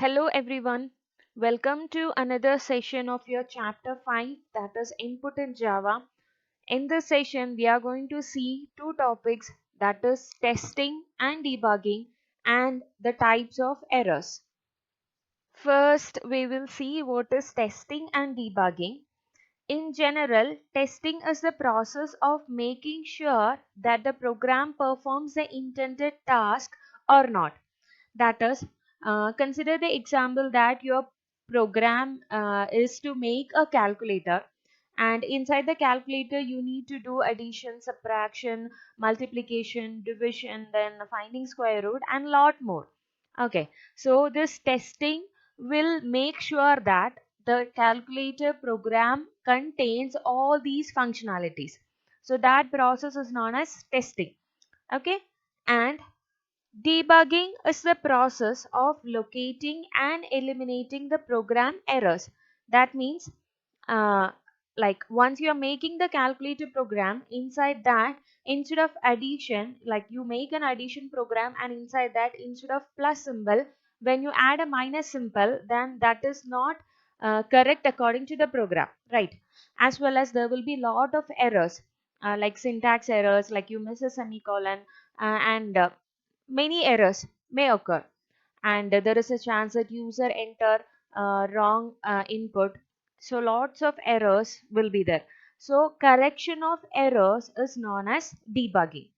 Hello everyone. Welcome to another session of your chapter 5, that is input in Java. In this session we are going to see two topics, that is testing and debugging and the types of errors. First we will see what is testing and debugging. In general, testing is the process of making sure that the program performs the intended task or not. That is, consider the example that your program is to make a calculator, and inside the calculator you need to do addition, subtraction, multiplication, division, then finding square root and lot more. Okay, so this testing will make sure that the calculator program contains all these functionalities. So that process is known as testing. Okay, and debugging is the process of locating and eliminating the program errors. That means, uh, like once you are making the calculator program, inside that, instead of addition, like you make an addition program and inside that, instead of plus symbol, when you add a minus symbol, then that is not correct according to the program, right? As well as there will be lot of errors, like syntax errors, like you miss a semicolon, and many errors may occur, and there is a chance that user enter wrong input. So lots of errors will be there. So correction of errors is known as debugging.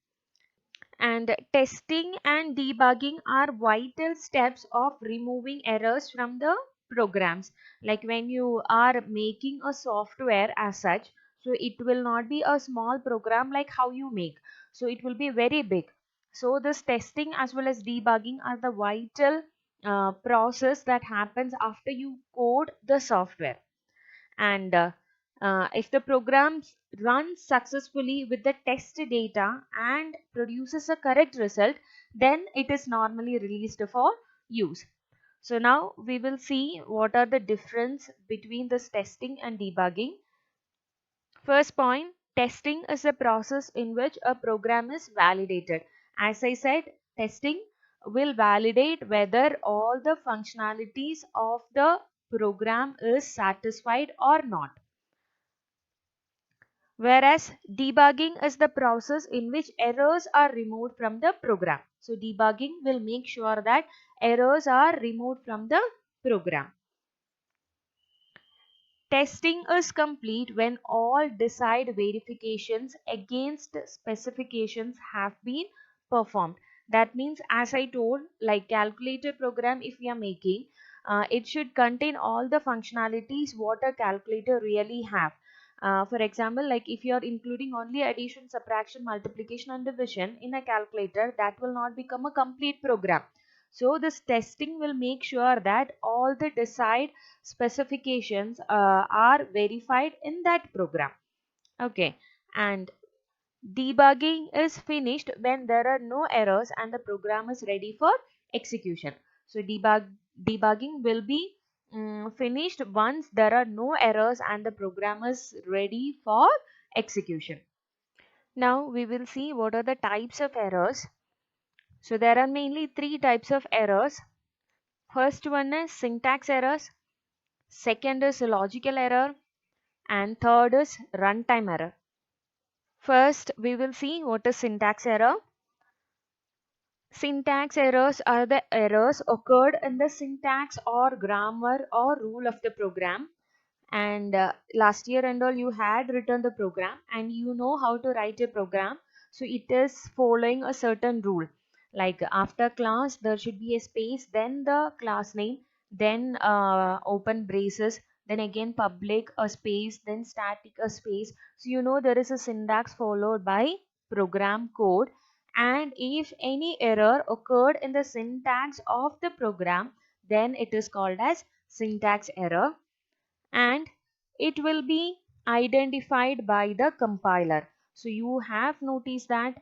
And testing and debugging are vital steps of removing errors from the programs. Like when you are making a software as such, so it will not be a small program like how you make, so it will be very big. So this testing as well as debugging are the vital process that happens after you code the software. And if the program runs successfully with the test data and produces a correct result, then it is normally released for use. So now we will see what are the difference between this testing and debugging. First point, testing is a process in which a program is validated. As I said, testing will validate whether all the functionalities of the program is satisfied or not. Whereas debugging is the process in which errors are removed from the program. So debugging will make sure that errors are removed from the program. Testing is complete when all desired verifications against specifications have been performed. That means, as I told, like calculator program if we are making, it should contain all the functionalities what a calculator really have. For example, like if you are including only addition, subtraction, multiplication and division in a calculator, that will not become a complete program. So this testing will make sure that all the desired specifications are verified in that program. Okay, and debugging is finished when there are no errors and the program is ready for execution. So debugging will be finished once there are no errors and the program is ready for execution. Now we will see what are the types of errors. So there are mainly three types of errors. First one is syntax errors, second is logical error, and third is runtime error. First, we will see what is syntax error. Syntax errors are the errors occurred in the syntax or grammar or rule of the program. And last year and all you had written the program and you know how to write a program. So it is following a certain rule. Like after class there should be a space, then the class name, then open braces, then again public a space, then static a space. So you know there is a syntax followed by program code, and if any error occurred in the syntax of the program, then it is called as syntax error, and it will be identified by the compiler. So you have noticed that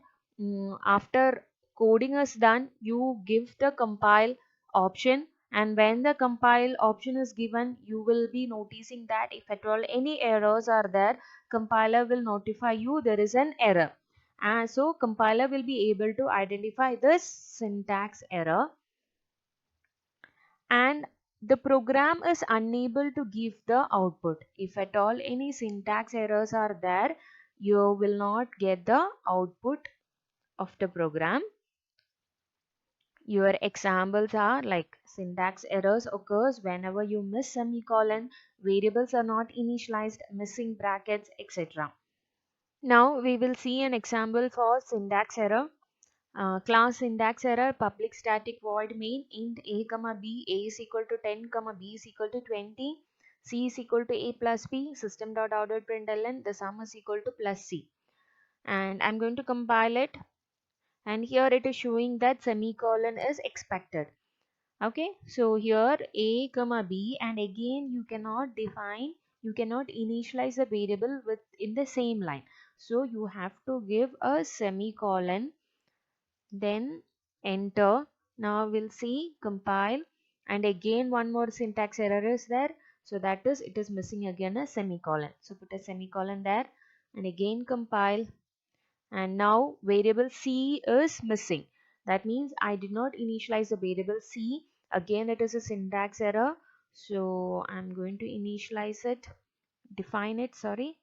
after coding is done, you give the compile option, and when the compile option is given, you will be noticing that if at all any errors are there, compiler will notify you there is an error. And so compiler will be able to identify this syntax error. And The program is unable to give the output. If at all any syntax errors are there, you will not get the output of the program. Your examples are like syntax errors occurs whenever you miss semicolon, variables are not initialized, missing brackets, etc. Now we will see an example for syntax error. Class syntax error, public static void main int a comma b, a is equal to 10 comma b is equal to 20, c is equal to a plus b, system dot out dot println, the sum is equal to plus c. And I'm going to compile it, and here it is showing that semicolon is expected. Okay, so here a comma b, and again you cannot define, you cannot initialize a variable with in the same line, so you have to give a semicolon, then enter. Now we'll see compile, and again one more syntax error is there, so that is it is missing again a semicolon, so put a semicolon there and again compile. And now variable c is missing, that means I did not initialize the variable c. Again it is a syntax error, so I'm going to initialize it, define it, sorry,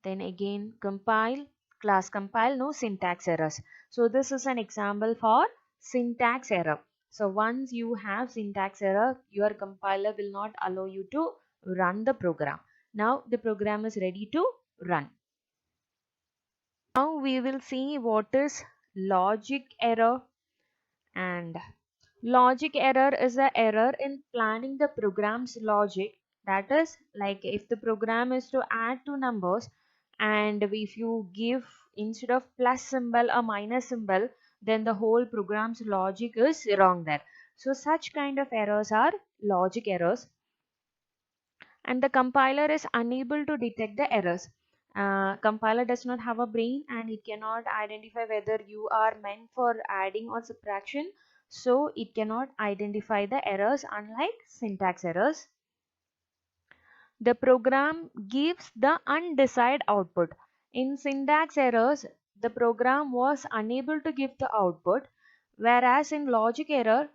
then again compile, class compile, no syntax errors. So this is an example for syntax error. So once you have syntax error, your compiler will not allow you to run the program. Now the program is ready to run. Now we will see what is logic error. And logic error is an error in planning the program's logic. That is, like if the program is to add two numbers, and if you give instead of plus symbol a minus symbol, then the whole program's logic is wrong there. So such kind of errors are logic errors, and the compiler is unable to detect the errors. Compiler does not have a brain, and it cannot identify whether you are meant for adding or subtraction, so it cannot identify the errors, unlike syntax errors. The program gives the undecided output. In syntax errors, the program was unable to give the output, whereas in logic error,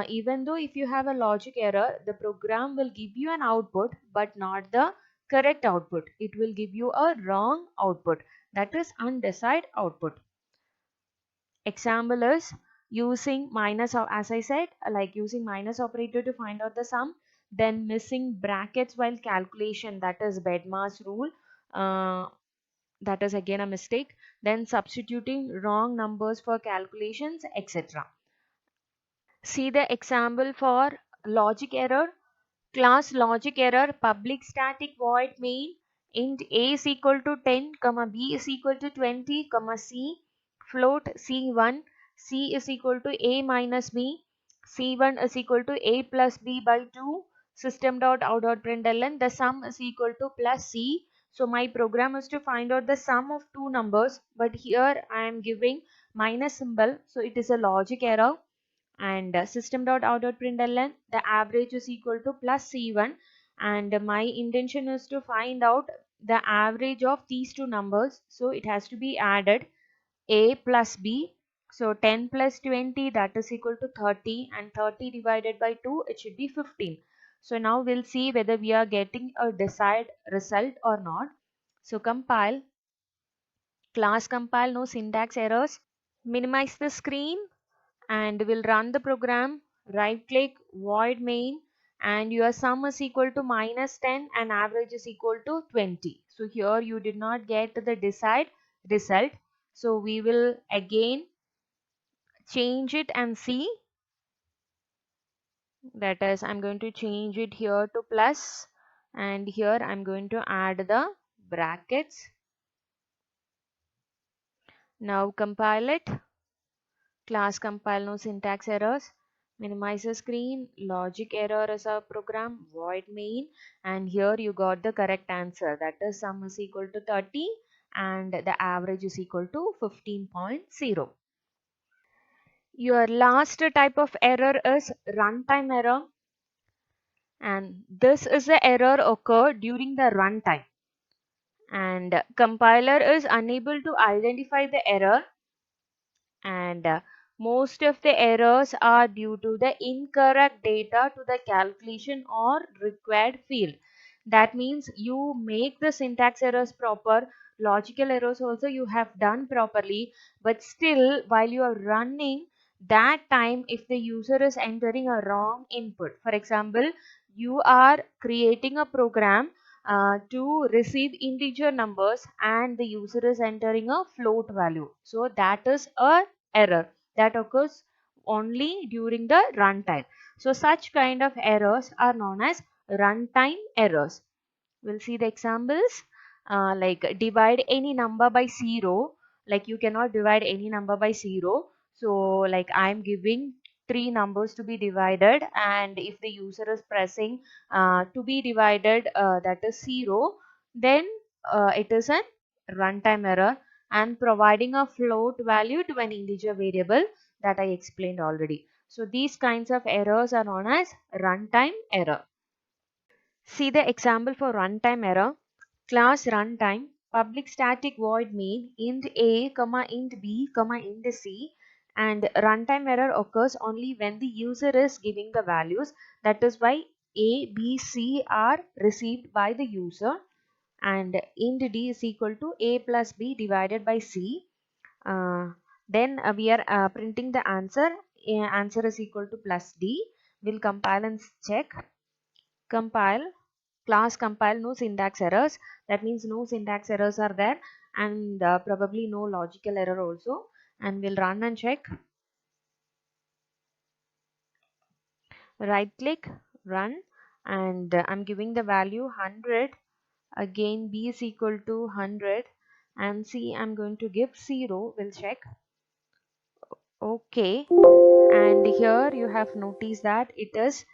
even though if you have a logic error, the program will give you an output but not the correct output. It will give you a wrong output, that is undecided output. Example is using minus, as I said, like using minus operator to find out the sum, then missing brackets while calculation, that is Bedmar's rule, uh, that is again a mistake, then substituting wrong numbers for calculations, etc. See the example for logic error. Class logic error, public static void main int a is equal to 10 comma b is equal to 20 comma c float c1, c is equal to a minus b, c1 is equal to a plus b by 2, system dot out dot println, the sum is equal to plus c. So my program is to find out the sum of two numbers, but here I am giving minus symbol, so it is a logic error. And system dot out dot println, the average is equal to plus c1, and my intention is to find out the average of these two numbers, so it has to be added a plus b. So 10 plus 20, that is equal to 30, and 30 divided by 2, it should be 15. So now we'll see whether we are getting a desired result or not. So compile, class compile, no syntax errors, minimize the screen, and we'll run the program. Right click, void main, and your sum is equal to minus 10 and average is equal to 20. So here you did not get the desired result, so we will again change it and see. That is, I'm going to change it here to plus, and here I'm going to add the brackets. Now compile it. Class compile, no syntax errors, minimize the screen, logic error is a program, void main, and here you got the correct answer, that is sum is equal to 30 and the average is equal to 15.0. Your last type of error is runtime error, and this is the error occurred during the runtime, and compiler is unable to identify the error, and Most of the errors are due to the incorrect data to the calculation or required field. That means you make the syntax errors proper, logical errors also you have done properly, but still while you are running that time, if the user is entering a wrong input, for example, you are creating a program to receive integer numbers and the user is entering a float value, so that is a error that occurs only during the runtime. So such kind of errors are known as runtime errors. We'll see the examples, like divide any number by 0. Like you cannot divide any number by 0. So like I'm giving three numbers to be divided, and if the user is pressing to be divided, that is 0, then it is a runtime error, and providing a float value to an integer variable that I explained already. So these kinds of errors are known as runtime error. See the example for runtime error. Class runtime public static void main int a comma int b comma int c, and runtime error occurs only when the user is giving the values. That is why a, b, c are received by the user, and int d is equal to a plus b divided by c. Uh, then we are printing the answer. Answer is equal to plus d. We'll compile and check. Compile. Class compile, no syntax errors. That means no syntax errors are there, and probably no logical error also. And we'll run and check. Right click, run, and I'm giving the value 100. Again b is equal to 100, and c I'm going to give 0. We'll check. Okay, and here you have noticed that it is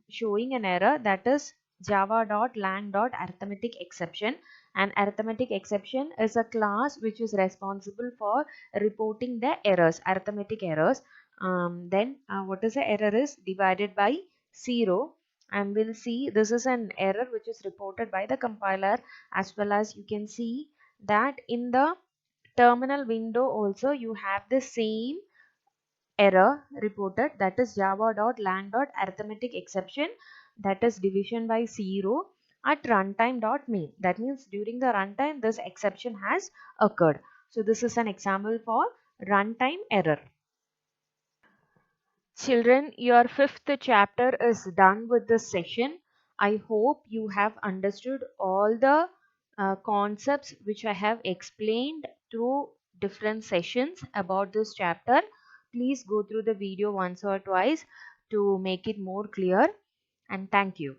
showing an error, that is java.lang.arithmetic exception. And arithmetic exception is a class which is responsible for reporting the errors, arithmetic errors. Then what is the error is divided by 0, and we'll see this is an error which is reported by the compiler, as well as you can see that in the terminal window also you have the same error reported, that is java.lang.arithmetic exception, that is division by 0 at runtime.main. That means during the runtime this exception has occurred. So this is an example for runtime error. Children, your fifth chapter is done with this session. I hope you have understood all the concepts which I have explained through different sessions about this chapter. Please go through the video once or twice to make it more clear, and thank you.